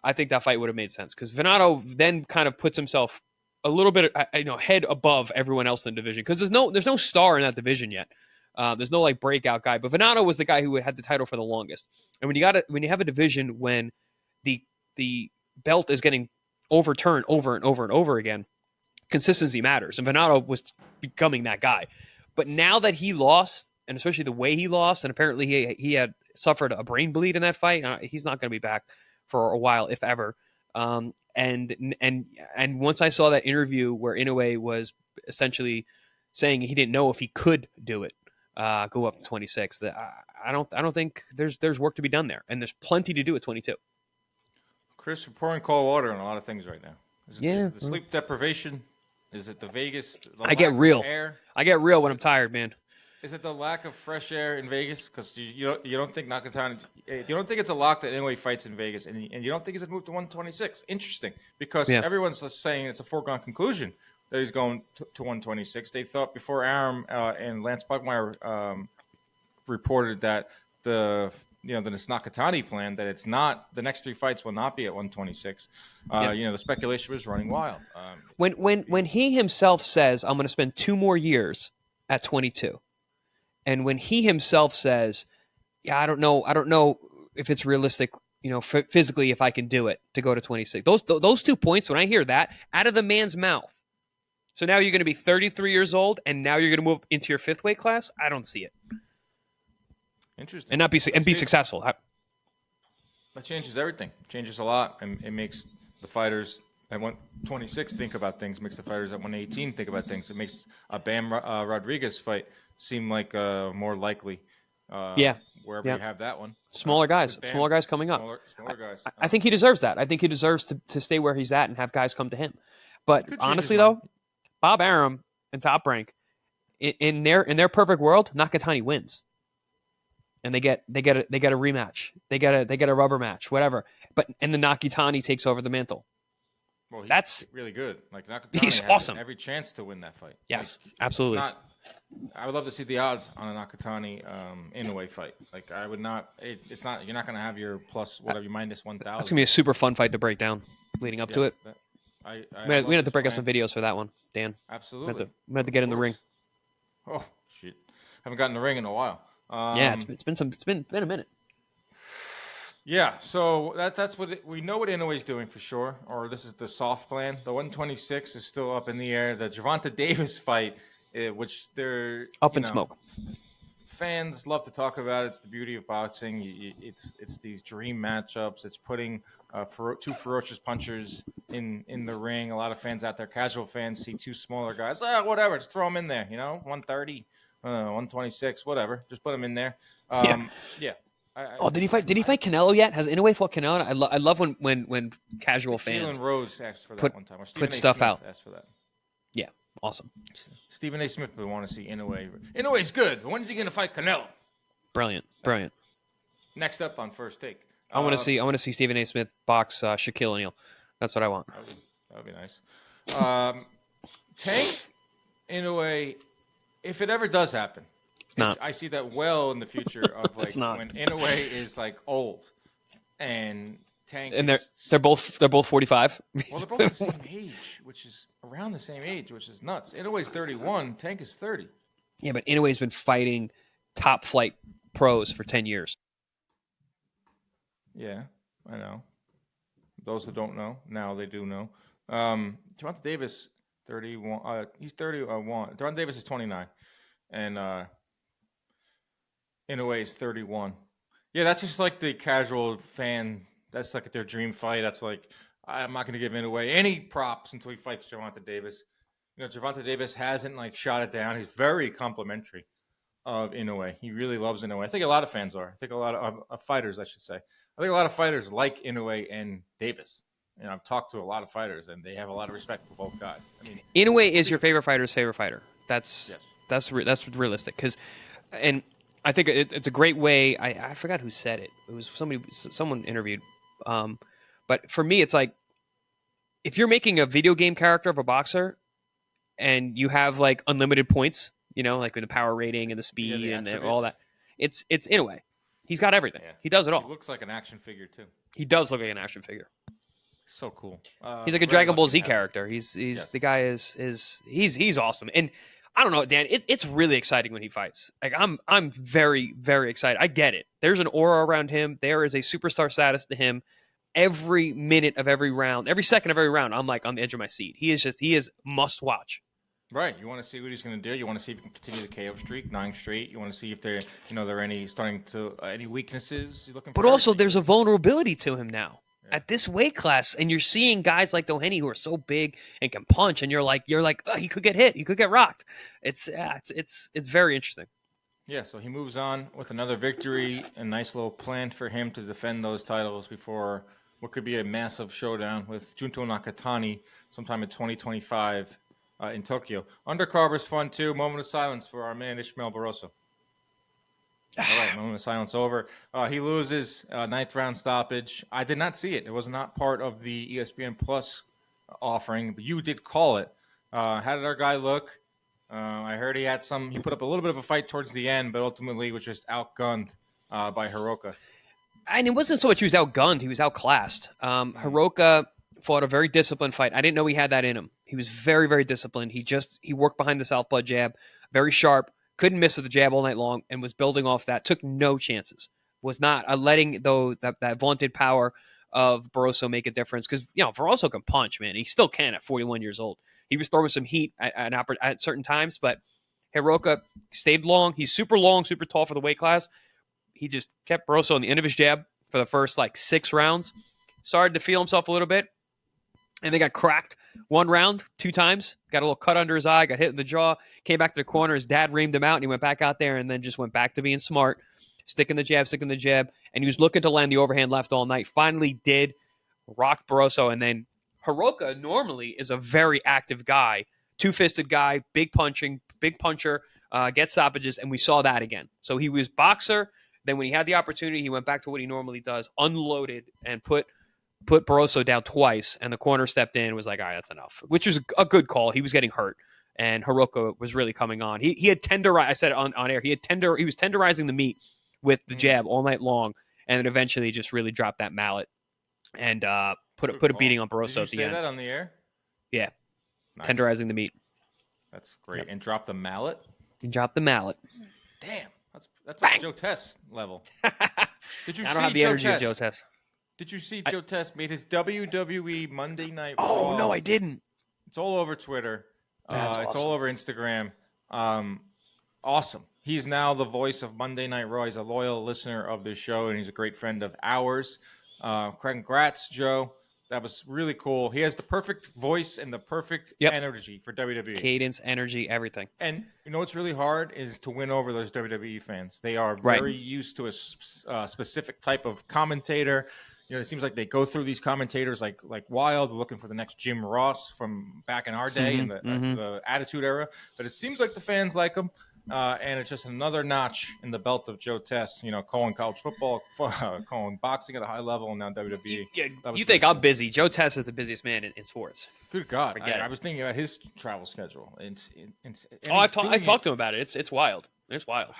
I think that fight would have made sense. Because Venado then kind of puts himself a little bit, head above everyone else in the division. Because there's no star in that division yet. There's no breakout guy, but Venado was the guy who had the title for the longest. And when you have a division when the belt is getting overturned over and over and over again, consistency matters. And Venado was becoming that guy. But now that he lost, and especially the way he lost, and apparently he had suffered a brain bleed in that fight, he's not going to be back for a while, if ever. And once I saw that interview where Inoue was essentially saying he didn't know if he could do it. Go up to 26. I don't think there's work to be done there, and there's plenty to do at 22. Chris, we're pouring cold water on a lot of things right now. Is it the Yeah. sleep deprivation? Is it the Vegas? The I get lack of real. air? I get real when I'm tired, man. Is it the lack of fresh air in Vegas? Because you don't think Nakatani, you don't think it's a lock that Inoue fights in Vegas, and you don't think he's moved to 126. Interesting, because everyone's just saying it's a foregone conclusion that he's going to 126. They thought before Arum and Lance Buckmeyer reported that the Nakatani plan, that it's not, the next 3 fights will not be at 126. The speculation was running wild. When he himself says, "I'm going to spend 2 more years at 22," and when he himself says, "Yeah, I don't know if it's realistic, physically, if I can do it to go to 26." Those 2 points, when I hear that out of the man's mouth, so now you're going to be 33 years old, and now you're going to move into your 5th weight class. I don't see it. Interesting. And be successful. That changes everything. It changes a lot, and it makes the fighters at 126 think about things. Makes the fighters at 118 think about things. It makes a Bam Rodriguez fight seem like more likely. Wherever you have that one. Smaller guys coming up. Smaller guys. I think he deserves that. I think he deserves to stay where he's at and have guys come to him. But honestly, though, Bob Arum and Top Rank, in their perfect world, Nakatani wins. And they get a rematch. They get a rubber match, whatever. And the Nakatani takes over the mantle. Well, that's really good. Like Nakatani he's has awesome. Every chance to win that fight. Yes, absolutely. I would love to see the odds on a Nakatani Inoue fight. Like I would not. It's not. You're not going to have your plus whatever, minus 1,000. That's gonna be a super fun fight to break down leading up to it. We have to break out some videos for that one, Dan. Absolutely. We have to get in the ring. Oh shit! Haven't gotten in the ring in a while. It's been a minute. Yeah, so that's what we know what Inoue's doing for sure. Or this is the soft plan. The 126 is still up in the air. The Gervonta Davis fight, which they're up in smoke. Fans love to talk about. It's the beauty of boxing. It's these dream matchups. It's putting 2 ferocious punchers in the ring. A lot of fans out there, casual fans, see 2 smaller guys. Whatever, just throw them in there. 130. 126, whatever. Just put him in there. Yeah. Did he fight Canelo yet? Has Inoue fought Canelo? I love when casual fans Jalen Rose asked for that one time. Or put stuff Smith out. Asked for that. Yeah, awesome. Stephen A. Smith would want to see Inoue. Inoue's good. When's he going to fight Canelo? Brilliant. Next up on First Take. I want to see Stephen A. Smith box Shaquille O'Neal. That's what I want. That would be nice. Tank Inoue. If it ever does happen, I see that well in the future of like when Inoue is like old and Tank. And they're both 45. Well, they're both the same age, which is around the same age, which is nuts. Inoue's 31, Tank is 30. Yeah, but Inoue's been fighting top flight pros for 10 years. Yeah, I know. Those that don't know, now they do know. Gervonta Davis, 31. He's 31. Gervonta Davis is 29, and Inoue is 31. Yeah, that's just like the casual fan. That's like their dream fight. That's like I'm not going to give Inoue any props until he fights Gervonta Davis. Gervonta Davis hasn't like shot it down. He's very complimentary of Inoue. He really loves Inoue. I think a lot of fans are. I think a lot of fighters, I should say. I think a lot of fighters like Inoue and Davis. I've talked to a lot of fighters, and they have a lot of respect for both guys. Inoue is your favorite fighter's favorite fighter. That's realistic and I think it's a great way. I forgot who said it. It was someone interviewed. But for me, it's like if you're making a video game character of a boxer, and you have like unlimited points, like with the power rating and the speed and all that. It's Inoue. He's got everything. Yeah. He does it all. He looks like an action figure too. He does look like an action figure. So cool. He's like a Dragon Ball Z character. The guy is awesome. And I don't know, Dan. It's really exciting when he fights. Like I'm very, very excited. I get it. There's an aura around him. There is a superstar status to him. Every minute of every round, every second of every round, I'm like on the edge of my seat. He is must watch. Right. You want to see what he's going to do. You want to see if he can continue the KO streak, 9 straight. You want to see if there are any weaknesses you're looking for. But also, there's a vulnerability to him now at this weight class, and you're seeing guys like Doheny who are so big and can punch, and you're like, oh, he could get hit, he could get rocked. It's very interesting. Yeah. So he moves on with another victory. A nice little plan for him to defend those titles before what could be a massive showdown with Junto Nakatani sometime in 2025 in Tokyo. Undercard's fun too. Moment of silence for our man Ismael Barosso. All right, moment of silence over. He loses ninth round stoppage. I did not see it. It was not part of the ESPN Plus offering, but you did call it. How did our guy look? I heard he put up a little bit of a fight towards the end, but ultimately was just outgunned by Hiroka. And it wasn't so much he was outgunned, he was outclassed. Hiroka fought a very disciplined fight. I didn't know he had that in him. He was very, very disciplined. He worked behind the southpaw jab, very sharp, couldn't miss with the jab all night long, and was building off that. Took no chances. Was not letting that vaunted power of Barosso make a difference, because Barosso can punch, man. He still can at 41 years old. He was throwing some heat at certain times, but Hiroka stayed long. He's super long, super tall for the weight class. He just kept Barosso on the end of his jab for the first 6 rounds. Started to feel himself a little bit, and they got cracked 1 round, 2 times. Got a little cut under his eye, got hit in the jaw, came back to the corner. His dad reamed him out, and he went back out there and then just went back to being smart, sticking the jab, and he was looking to land the overhand left all night. Finally did, rocked Barosso, and then Hiroka normally is a very active guy, two-fisted guy, big puncher, gets stoppages, and we saw that again. So he was boxer. Then when he had the opportunity, he went back to what he normally does, unloaded, and put Barosso down twice, and the corner stepped in and was like, all right, that's enough, which was a good call. He was getting hurt, and Hiroka was really coming on. He had tenderized, I said on air, he was tenderizing the meat with the jab all night long, and then eventually just really dropped that mallet and put a beating on Barosso at the end. Did you say that on the air? Yeah. Nice. Tenderizing the meat. That's great. Yep. And drop the mallet? He dropped the mallet. Damn. That's like Joe Test level. Did you I don't have the energy of Joe Test. Did you see Joe Test made his WWE Monday Night Raw? Oh, no, I didn't. It's all over Twitter. That's awesome. It's all over Instagram. Awesome. He's now the voice of Monday Night Raw. He's a loyal listener of this show, and he's a great friend of ours. Congrats, Joe. That was really cool. He has the perfect voice and the perfect energy for WWE. Cadence, energy, everything. And you know what's really hard is to win over those WWE fans. They are very used to a specific type of commentator. It seems like they go through these commentators like wild, looking for the next Jim Ross from back in our day in the Attitude Era. But it seems like the fans like him. And it's just another notch in the belt of Joe Test, calling college football, calling boxing at a high level, and now WWE. You think I'm busy. Joe Test is the busiest man in sports. Good God. I was thinking about his travel schedule. I talked to him about it. It's wild. It's wild.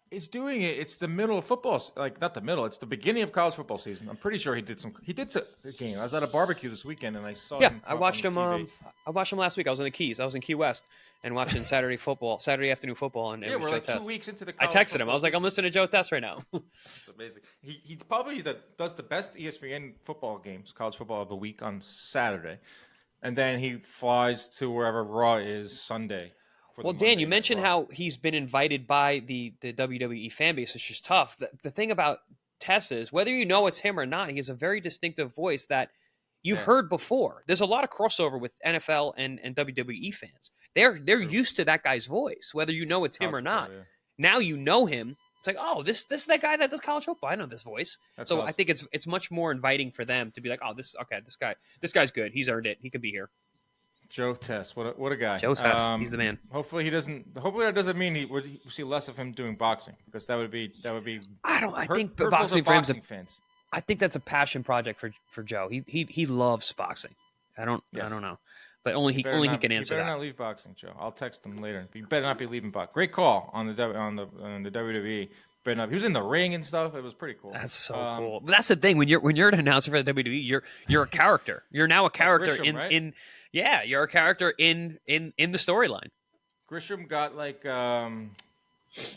It's doing it. It's the middle of football, not the middle. It's the beginning of college football season. I'm pretty sure he did a game. I was at a barbecue this weekend, and I saw him. I watched him. I watched him last week. I was in the Keys. I was in Key West and watching Saturday afternoon football. And we're like 2 weeks into the. I texted him. I was like, I'm listening to Joe Test right now. That's amazing. He probably does the best ESPN football games, college football of the week on Saturday, and then he flies to wherever Raw is Sunday. Well, Dan, you mentioned how he's been invited by the WWE fan base, which is tough. The thing about Tess is, whether you know it's him or not, he has a very distinctive voice that you've heard before. There's a lot of crossover with NFL and WWE fans. They're used to that guy's voice, whether you know it's him or not. Yeah. Now you know him. It's like, oh, this is that guy that does college football. I know this voice. That's awesome. I think it's much more inviting for them to be like, oh, this guy's good. He's earned it. He could be here. Joe Test, what a guy. Joe Test, he's the man. Hopefully that doesn't mean we see less of him doing boxing, because that would be. I think boxing for fans. I think that's a passion project for Joe. He loves boxing. I don't know, but only he can answer that. You better not leave boxing, Joe. I'll text him later. You better not be leaving boxing. Great call on the WWE. He was in the ring and stuff. It was pretty cool. That's so cool. But that's the thing, when you're an announcer for the WWE, you're a character. You're now a character like Grisham, in. Yeah, you're a character in the storyline. Grisham got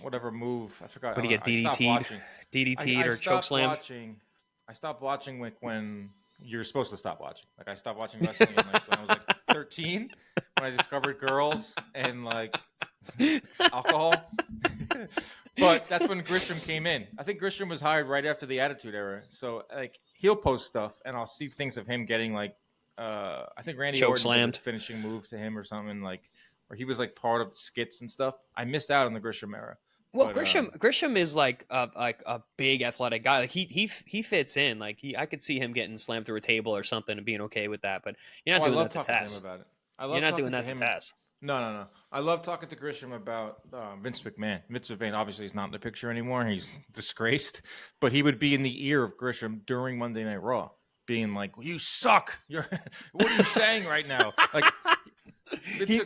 whatever move. I forgot. What do you get, DDT'd or chokeslammed? I stopped watching when you're supposed to stop watching. I stopped watching wrestling when I was 13, when I discovered girls and alcohol. But that's when Grisham came in. I think Grisham was hired right after the Attitude Era. So he'll post stuff, and I'll see things of him getting I think Randy Orton did a finishing move to him or something, where he was part of the skits and stuff. I missed out on the Grisham era, Well, But, Grisham is like a big athletic guy. Like he fits in. Like I could see him getting slammed through a table or something and being okay with that. But you're not I doing love that to talking to him Tess. about it. I You're love not doing talking to that to him. Tess. No. I love talking to Grisham about Vince McMahon. Vince McMahon obviously is not in the picture anymore. He's disgraced. But he would be in the ear of Grisham during Monday Night Raw, being like, "You suck. You're what are you saying right now?" Like, He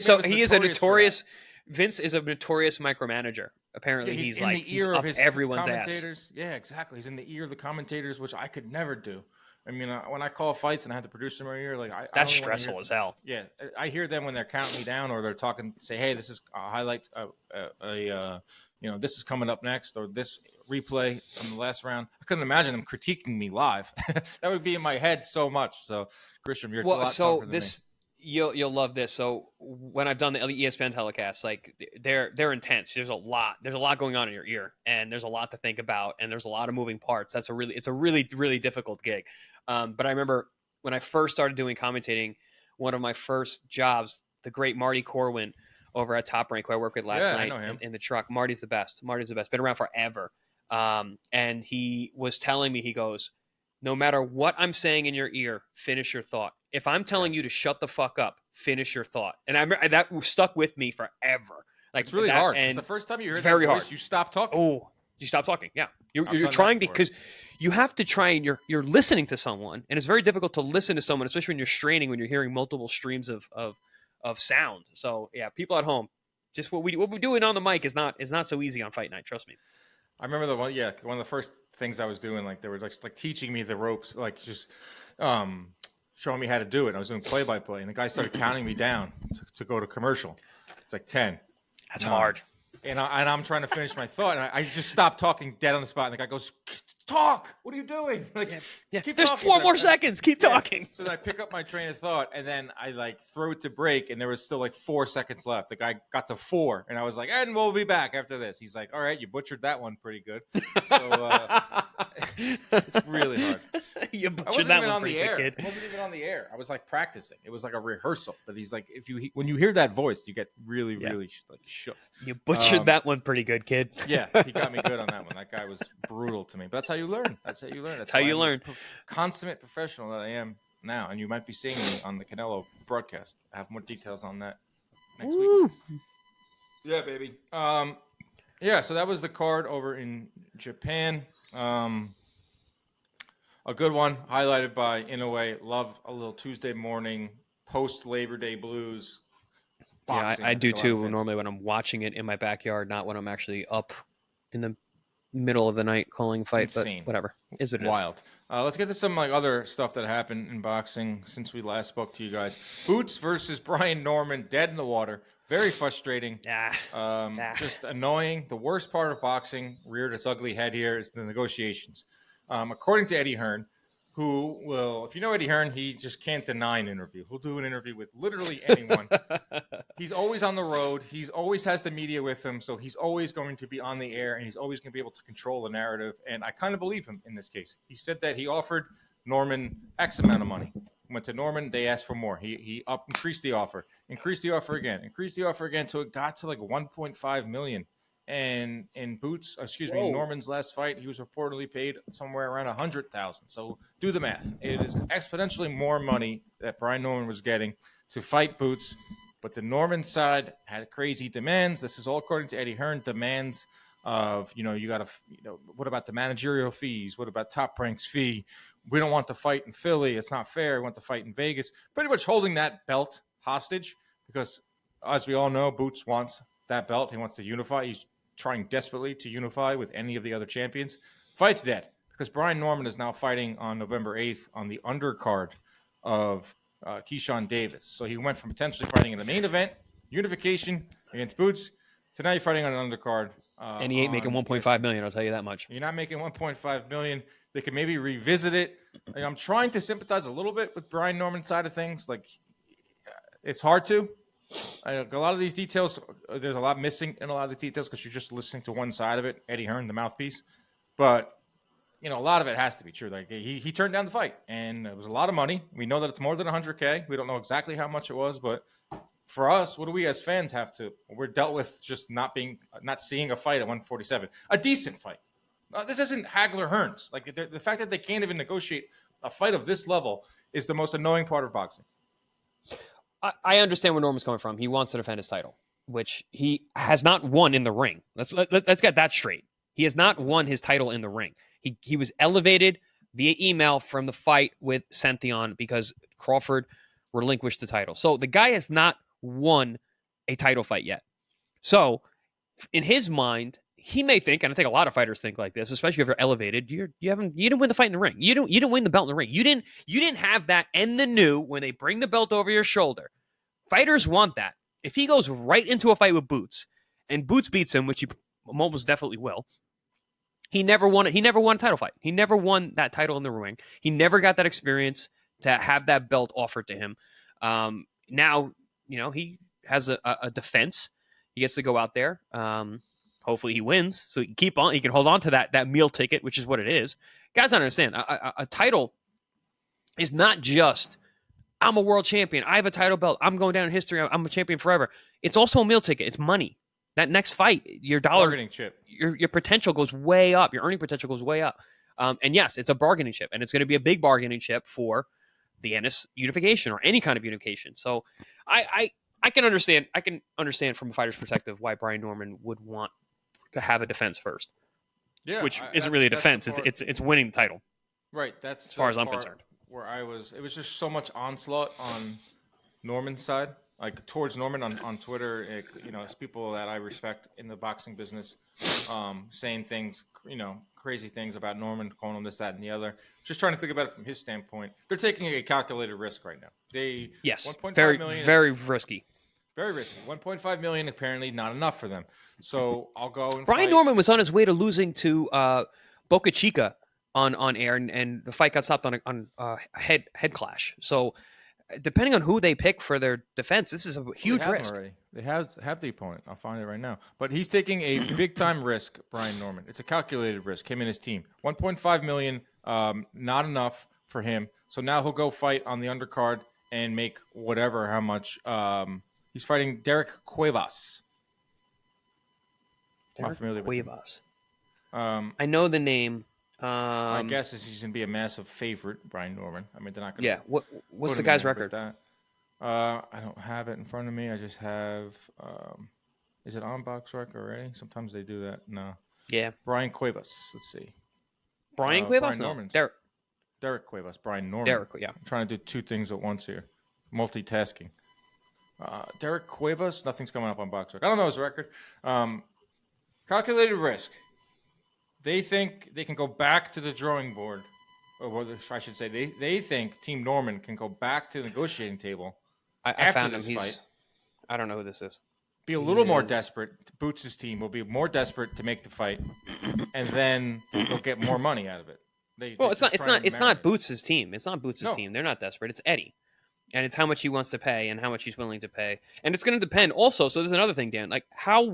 is a notorious. Vince is a notorious micromanager. Apparently, he's in like the ear up of his everyone's commentators. ass. Yeah, exactly. He's in the ear of the commentators, which I could never do. I mean, when I call fights and I have the producer in my ear, like That's stressful as hell. Yeah, I hear them when they're counting me down or they're talking. Say, hey, this is a highlight. This is coming up next, or this replay from the last round. I couldn't imagine them critiquing me live. That would be in my head so much. So, Grisham, you're a lot tougher than me. You'll love this. So when I've done the ESPN telecasts, like they're intense. There's a lot going on in your ear, and there's a lot to think about, and there's a lot of moving parts. It's a really difficult gig. But I remember when I first started doing commentating, one of my first jobs, the great Marty Corwin over at Top Rank, who I worked with last night in the truck. Marty's the best. Been around forever. And he was telling me, he goes, no matter what I'm saying in your ear, finish your thought. If I'm telling you to shut the fuck up, finish your thought. And that stuck with me forever. Like, it's really hard. It's the first time you hear that voice, hard. You stop talking. Oh, you stop talking. Yeah. You're trying to, because you have to try and you're listening to someone. And it's very difficult to listen to someone, especially when you're straining, when you're hearing multiple streams of sound. So yeah, people at home, just what we're doing on the mic is not so easy on fight night. Trust me. I remember one of the first things I was doing, like they were like teaching me the ropes, like just showing me how to do it. I was doing play-by-play, and the guy started counting me down to go to commercial. It's like 10. That's hard. And I'm trying to finish my thought, and I just stopped talking dead on the spot. And the guy goes, "Talk! What are you doing?" Like, yeah. Keep There's talking. 4 more seconds. Keep talking. So then I pick up my train of thought, and then I like throw it to break, and there was still like 4 seconds left. The guy got to 4, and I was like, "And we'll be back after this." He's like, "All right, you butchered that one pretty good." So it's really hard. You butchered that one pretty good, kid. I wasn't even on the air. I was like practicing. It was like a rehearsal. But he's like, when you hear that voice, you get really like shook. You butchered that one pretty good, kid. Yeah, he got me good on that one. That guy was brutal to me. But that's how you learn. That's how you learn. Consummate professional that I am now, and you might be seeing me on the Canelo broadcast. I have more details on that next week. Yeah, baby. So that was the card over in Japan. A good one, highlighted by Inoue. Love a little Tuesday morning post Labor Day blues. Boxing. Yeah, I do too. Normally when I'm watching it in my backyard, not when I'm actually up in the middle of the night calling fight. Insane. But whatever, is what it Wild. Let's get to some other stuff that happened in boxing since we last spoke to you guys. Boots versus Brian Norman, dead in the water. Very frustrating. Just annoying. The worst part of boxing reared its ugly head here is the negotiations. According to Eddie Hearn, who will, if you know Eddie Hearn, he just can't deny an interview. He'll do an interview with literally anyone. He's always on the road. He's always has the media with him. So he's always going to be on the air, and he's always going to be able to control the narrative. And I kind of believe him in this case. He said that he offered Norman X amount of money. Went to Norman, they asked for more. He increased the offer again, so it got to like 1.5 million. And in Norman's last fight, he was reportedly paid somewhere around 100,000. So do the math. It is exponentially more money that Brian Norman was getting to fight Boots. But the Norman side had crazy demands. This is all according to Eddie Hearn. Demands of, you got to, what about the managerial fees? What about Top Rank's fee? We don't want to fight in Philly. It's not fair. We want to fight in Vegas. Pretty much holding that belt hostage because, as we all know, Boots wants that belt. He wants to unify. He's trying desperately to unify with any of the other champions. Fight's dead because Brian Norman is now fighting on November 8th on the undercard of Keyshawn Davis. So he went from potentially fighting in the main event, unification against Boots, to now you're fighting on an undercard. And he ain't making 1.5 million, I'll tell you that much. You're not making 1.5 million. They could maybe revisit it. I'm trying to sympathize a little bit with Brian Norman's side of things. Like, it's hard to. A lot of these details, there's a lot missing in a lot of the details because you're just listening to one side of it, Eddie Hearn, the mouthpiece. But, a lot of it has to be true. Like, he turned down the fight, and it was a lot of money. We know that it's more than $100K. We don't know exactly how much it was, but for us, what do we as fans have to? We're dealt with just not seeing a fight at 147, a decent fight. This isn't Hagler Hearns. Like the fact that they can't even negotiate a fight of this level is the most annoying part of boxing. I understand where Norman's coming from. He wants to defend his title, which he has not won in the ring. Let's get that straight. He has not won his title in the ring. He was elevated via email from the fight with Sention because Crawford relinquished the title. So the guy has not won a title fight yet. So in his mind, he may think, and I think a lot of fighters think like this, especially if you're elevated, you didn't win the fight in the ring. You didn't win the belt in the ring. You didn't have that and the new when they bring the belt over your shoulder. Fighters want that. If he goes right into a fight with Boots and Boots beats him, which he almost definitely will, he never won a title fight. He never won that title in the ring. He never got that experience to have that belt offered to him. Now, he has a defense. He gets to go out there. Hopefully he wins, so he can hold on to that meal ticket, which is what it is. Guys, don't understand. A title is not just, I'm a world champion, I have a title belt, I'm going down in history, I'm a champion forever. It's also a meal ticket. It's money. That next fight, your dollar, bargaining chip, your potential goes way up. Your earning potential goes way up. And yes, it's a bargaining chip, and it's going to be a big bargaining chip for the Ennis unification or any kind of unification. So I can understand. I can understand from a fighter's perspective why Brian Norman would want to have a defense first. Yeah, which isn't really a defense. It's winning the title. Right. That's as far as I'm concerned. Where it was just so much onslaught on Norman's side, like towards Norman on Twitter. It's people that I respect in the boxing business, saying things, crazy things about Norman, calling him this, that, and the other. Just trying to think about it from his standpoint. They're taking a calculated risk right now. Yes, 1.5 million, very risky. Very risky. 1.5 million apparently not enough for them. So I'll go and Brian Norman was on his way to losing to Boca Chica on air, and the fight got stopped on a head clash. So depending on who they pick for their defense, this is a huge risk. They have the opponent. I'll find it right now. But he's taking a big time risk, Brian Norman. It's a calculated risk, him and his team. 1.5 million, not enough for him. So now he'll go fight on the undercard and make how much. He's fighting Derek Cuevas. Derek Cuevas. I know the name. My guess is he's going to be a massive favorite, Brian Norman. I mean, they're not going to. Yeah. What's the guy's record? I don't have it in front of me. I just have. Is it on Box Rec already? Sometimes they do that. No. Yeah. Brian Cuevas. Let's see. Brian Cuevas? Brian no. Derek Cuevas. Brian Norman. Derek, yeah. I'm trying to do two things at once here. Multitasking. Derek Cuevas. Nothing's coming up on Box Rec. I don't know his record. Calculated risk. They think they can go back to the drawing board, or what I should say, they think Team Norman can go back to the negotiating table after this fight. I don't know who this is. Be a little more desperate. Boots' team will be more desperate to make the fight, and then they'll get more money out of it. It's not Boots' team. It's not Boots' team. They're not desperate. It's Eddie, and it's how much he wants to pay and how much he's willing to pay, and it's going to depend also. So there's another thing, Dan. Like how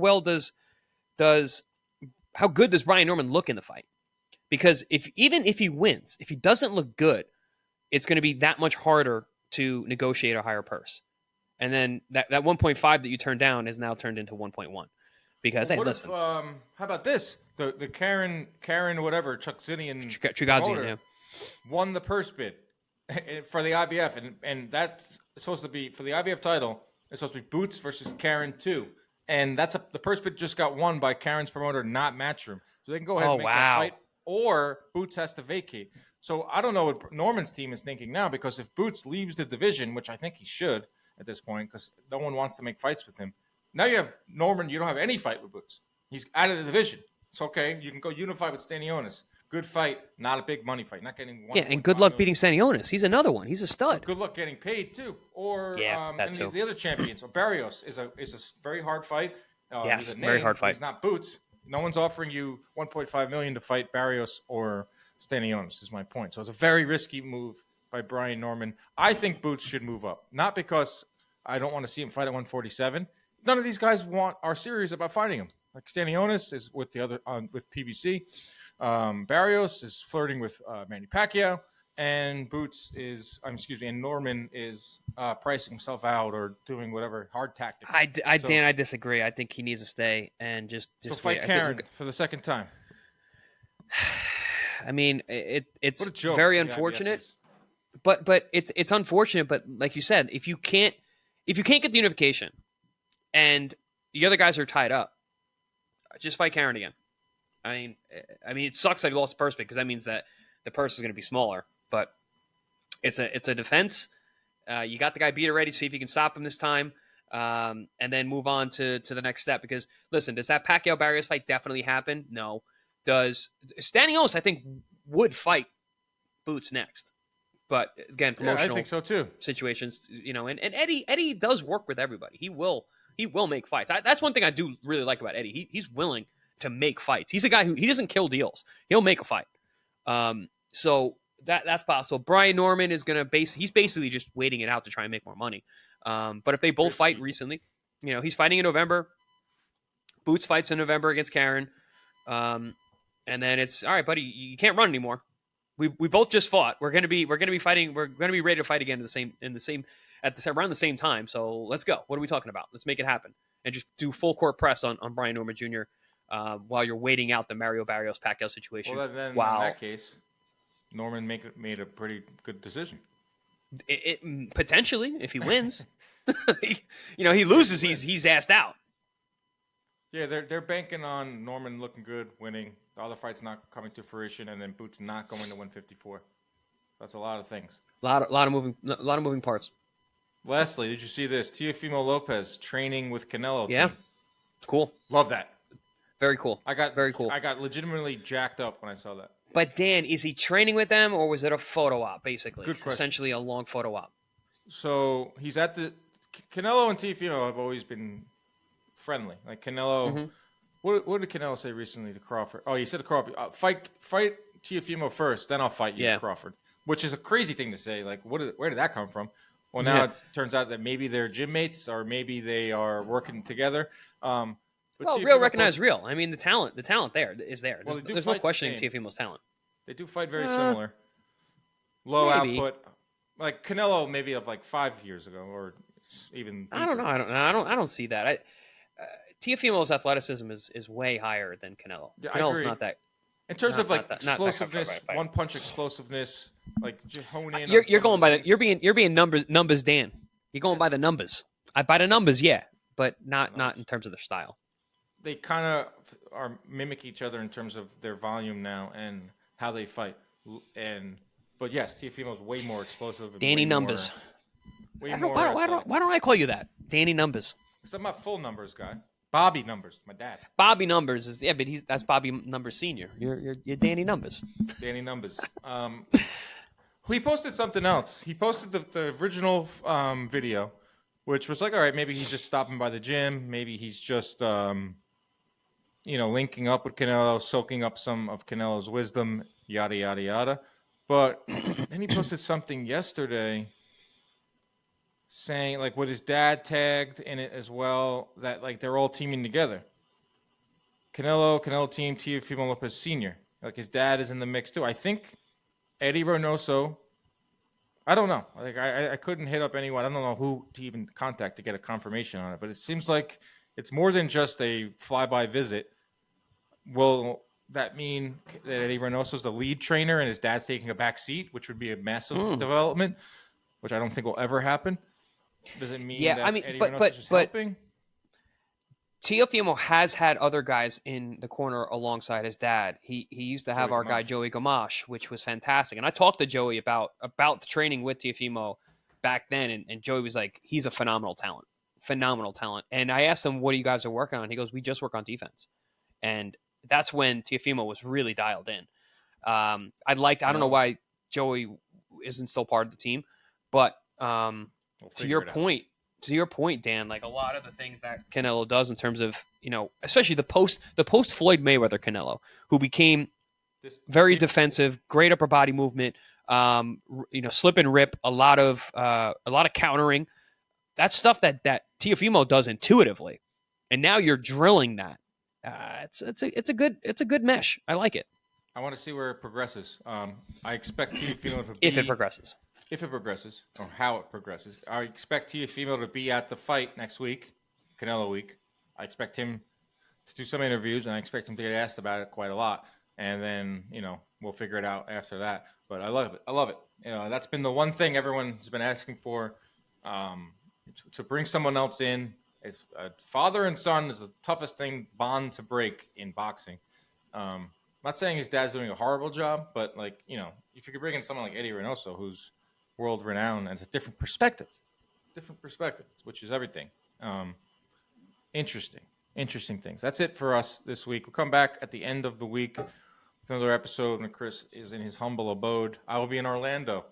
good does Brian Norman look in the fight? Because even if he wins, if he doesn't look good, it's going to be that much harder to negotiate a higher purse. And then that 1.5 that you turned down is now turned into 1.1. Because listen. How about this? The Karen whatever Chugazian won the purse bid for the IBF, and that's supposed to be for the IBF title. It's supposed to be Boots versus Karen 2. And the purse bid just got won by Karen's promoter, not Matchroom. So they can go ahead and make that fight, or Boots has to vacate. So I don't know what Norman's team is thinking now, because if Boots leaves the division, which I think he should at this point, because no one wants to make fights with him. Now you have Norman. You don't have any fight with Boots. He's out of the division. It's okay. You can go unify with Stanionis. Good fight, not a big money fight. Not getting one. Yeah, and good luck beating Stanionis. He's another one. He's a stud. Good luck getting paid too. Or that's and the other champions. So Barrios is a very hard fight. Yes, very hard fight. He's not Boots. No one's offering you 1.5 million to fight Barrios or Stanionis. Is my point. So it's a very risky move by Brian Norman. I think Boots should move up, not because I don't want to see him fight at 147. None of these guys are serious about fighting him. Like Stanionis is with the other with PBC. Barrios is flirting with Manny Pacquiao. and and Norman is pricing himself out or doing whatever hard tactics. Dan, I disagree. I think he needs to stay and just fight wait. Karen for the second time. I mean, it's What a joke. very unfortunate, but it's unfortunate. But like you said, if you can't get the unification, and the other guys are tied up, just fight Karen again. I mean, it sucks that he lost the purse because that means that the purse is going to be smaller. But it's a defense. You got the guy beat already. See if you can stop him this time, and then move on to the next step. Because listen, does that Pacquiao Barrios fight definitely happen? No. Does Stanios, I think, would fight Boots next. But again, promotional I think so too. situations, and Eddie does work with everybody. He will make fights. That's one thing I do really like about Eddie. He's willing to make fights. He's a guy he doesn't kill deals. He'll make a fight. So that's possible. Brian Norman is going to he's basically just waiting it out to try and make more money. But if they both fight recently, he's fighting in November. Boots fights in November against Karen. And then it's all right, buddy. You can't run anymore. We both just fought. We're gonna be fighting. We're gonna be ready to fight again around the same time. So let's go. What are we talking about? Let's make it happen and just do full court press on Brian Norman Jr. While you're waiting out the Mario Barrios Pacquiao situation. Well, then in that case, Norman made a pretty good decision. It potentially, if he wins, he loses, he's asked out. Yeah, they're banking on Norman looking good, winning. The other fight's not coming to fruition, and then Boots not going to 154. That's a lot of things. A lot of moving parts. Lastly, did you see this? Teofimo Lopez training with Canelo. Yeah, team. Cool. Love that. Very cool. Very cool. I got legitimately jacked up when I saw that. But Dan, is he training with them, or was it a photo op? Basically, good question. Essentially a long photo op. So he's at the Canelo and Teofimo have always been friendly. Like Canelo, Mm-hmm. what did Canelo say recently to Crawford? Oh, he said to Crawford, fight Teofimo first, then I'll fight you, Crawford. Which is a crazy thing to say. Like, where did that come from? Well, now it turns out that maybe they're gym mates or maybe they are working together. But real recognize real. I mean, the talent there is there. Well, there's no questioning Teofimo's talent. They do fight very similar. Low output, like Canelo, maybe of like 5 years ago, or even. Deeper. I don't know. I don't see that. Teofimo's athleticism is way higher than Canelo. Yeah, Canelo's not that. In terms of like explosiveness, one punch explosiveness, like just hone in. You're going by you're being numbers Dan. You're going by the numbers. By the numbers, yeah, but not in terms of their style. They kind of are mimic each other in terms of their volume now and how they fight. But yes, Teofimo's way more explosive. Danny Numbers. Why don't I call you that? Danny Numbers. Because I'm not full numbers guy. Bobby Numbers, my dad. Bobby Numbers but that's Bobby Numbers Senior. You're Danny Numbers. Danny Numbers. He posted something else. He posted the original video, which was like, all right, maybe he's just stopping by the gym. Maybe he's just, linking up with Canelo, soaking up some of Canelo's wisdom, yada, yada, yada. But then he posted something yesterday saying, like, with his dad tagged in it as well, that, like, they're all teaming together. Canelo team, Teofimo Lopez Sr. Like, his dad is in the mix, too. I think Eddie Reynoso, I don't know. Like, I couldn't hit up anyone. I don't know who to even contact to get a confirmation on it. But it seems like it's more than just a flyby visit. Will that mean that Eddie Reynoso is the lead trainer and his dad's taking a back seat, which would be a massive development, which I don't think will ever happen? Does it mean that Eddie Reynoso is just helping? Teofimo has had other guys in the corner alongside his dad. He used to have our guy Joey Gamache, which was fantastic. And I talked to Joey about the training with Teofimo back then, and Joey was like, he's a phenomenal talent. And I asked him, what do you guys are working on? He goes, we just work on defense. And that's when Teofimo was really dialed in. I don't know why Joey isn't still part of the team, but to your point, Dan, like a lot of the things that Canelo does in terms of, especially the post Floyd Mayweather Canelo, who became very defensive, great upper body movement, slip and rip, a lot of countering. That's stuff that Teofimo does intuitively, and now you're drilling that. It's a good mesh. I like it. I want to see where it progresses. I expect Teofimo to be, If it progresses. if it progresses, or how it progresses. I expect Teofimo to be at the fight next week, Canelo week. I expect him to do some interviews, and I expect him to get asked about it quite a lot. And then, we'll figure it out after that. But I love it. I love it. That's been the one thing everyone's been asking for, to bring someone else in. It's father and son is the toughest bond to break in boxing. I'm not saying his dad's doing a horrible job, but if you could bring in someone like Eddie Reynoso, who's world renowned, and it's a different perspective, which is everything. Interesting things. That's it for us this week. We'll come back at the end of the week with another episode when Chris is in his humble abode. I will be in Orlando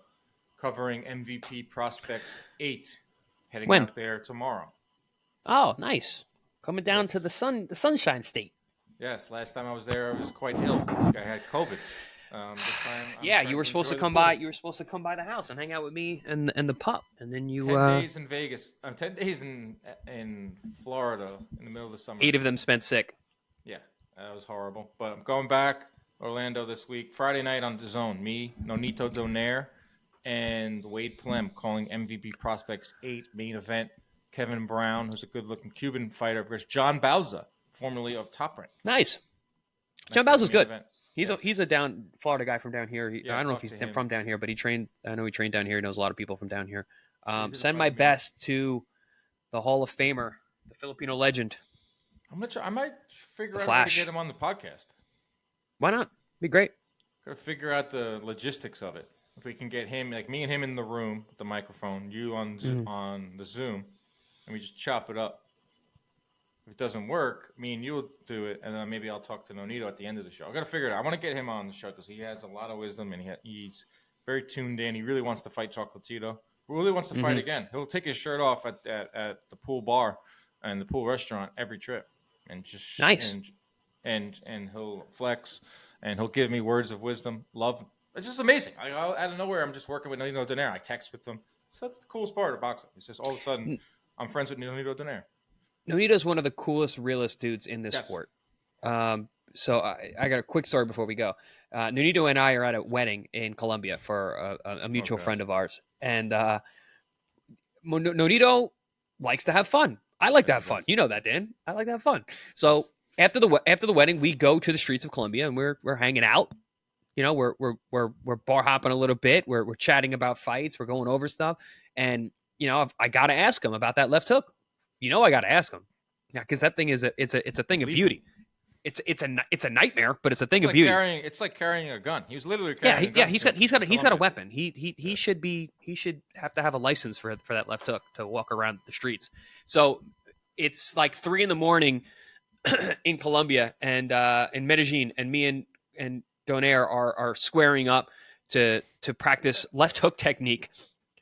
covering MVP Prospects 8, heading out there tomorrow. Oh, nice. Coming down to the Sunshine State. Yes, last time I was there, I was quite ill. I had COVID. This time, you were supposed to come by. You were supposed to come by the house and hang out with me and the pup, and then you. 10 days in Vegas. 10 days in Florida in the middle of the summer. 8 of them spent sick. Yeah, that was horrible. But I'm going back Orlando this week. Friday night on DAZN. Me, Nonito Donaire, and Wade Plem calling MVP Prospects 8 main event. Kevin Brown, who's a good-looking Cuban fighter, versus John Bauza, formerly of Top Rank. Nice. John Bauza's good. Event. He's a down Florida guy from down here. I don't know if he's from down here, but I know he trained down here. He knows a lot of people from down here. Send my best to the Hall of Famer, the Filipino legend. I might figure out how to get him on the podcast. Why not? Be great. Got to figure out the logistics of it. If we can get him, like me and him in the room with the microphone, you on the Zoom, and we just chop it up. If it doesn't work, me and you will do it, and then maybe I'll talk to Nonito at the end of the show. I got to figure it out. I want to get him on the show because he has a lot of wisdom, and he's very tuned in. He really wants to fight Chocolatito. He really wants to fight again. He'll take his shirt off at the pool bar and the pool restaurant every trip, and just nice. And he'll flex, and he'll give me words of wisdom, love. It's just amazing. Out of nowhere, I'm just working with Nonito Donaire. I text with him. So that's the coolest part of boxing. It's just all of a sudden I'm friends with Nonito Donaire. Nonito's one of the coolest, realest dudes in this sport. So I got a quick story before we go. Nonito and I are at a wedding in Colombia for a mutual friend of ours. And Nonito likes to have fun. I like to have fun. You know that, Dan. I like to have fun. So after the wedding, we go to the streets of Colombia and we're hanging out. We're bar hopping a little bit. We're chatting about fights. We're going over stuff. And I got to ask him about that left hook. I got to ask him, because that thing is it's a thing of beauty. It's a nightmare, but it's a thing of beauty. It's like carrying a gun. He was literally carrying a gun. Yeah, he's got a weapon. He should have to have a license for that left hook to walk around the streets. So it's like 3 a.m. in Colombia and in Medellin, and me and Donaire are squaring up to practice left hook technique,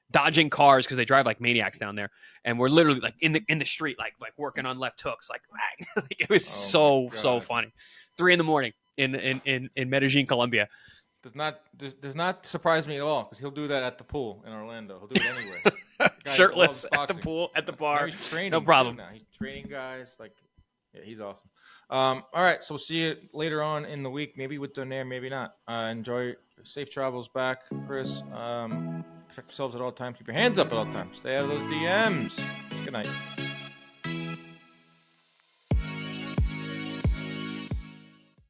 dodging cars because they drive like maniacs down there, and we're literally like in the street, like working on left hooks, like it was so funny. 3 a.m. in Medellin, Colombia. Does not surprise me at all, because he'll do that at the pool in Orlando. He'll do it anywhere. Shirtless at the pool, at the bar. He's training, no problem. Now he's training guys. He's awesome. All right, so we'll see you later on in the week, maybe with Donaire, maybe not. Enjoy safe travels back, Chris. Protect yourselves at all times. Keep your hands up at all times. Stay out of those DMs. Good night.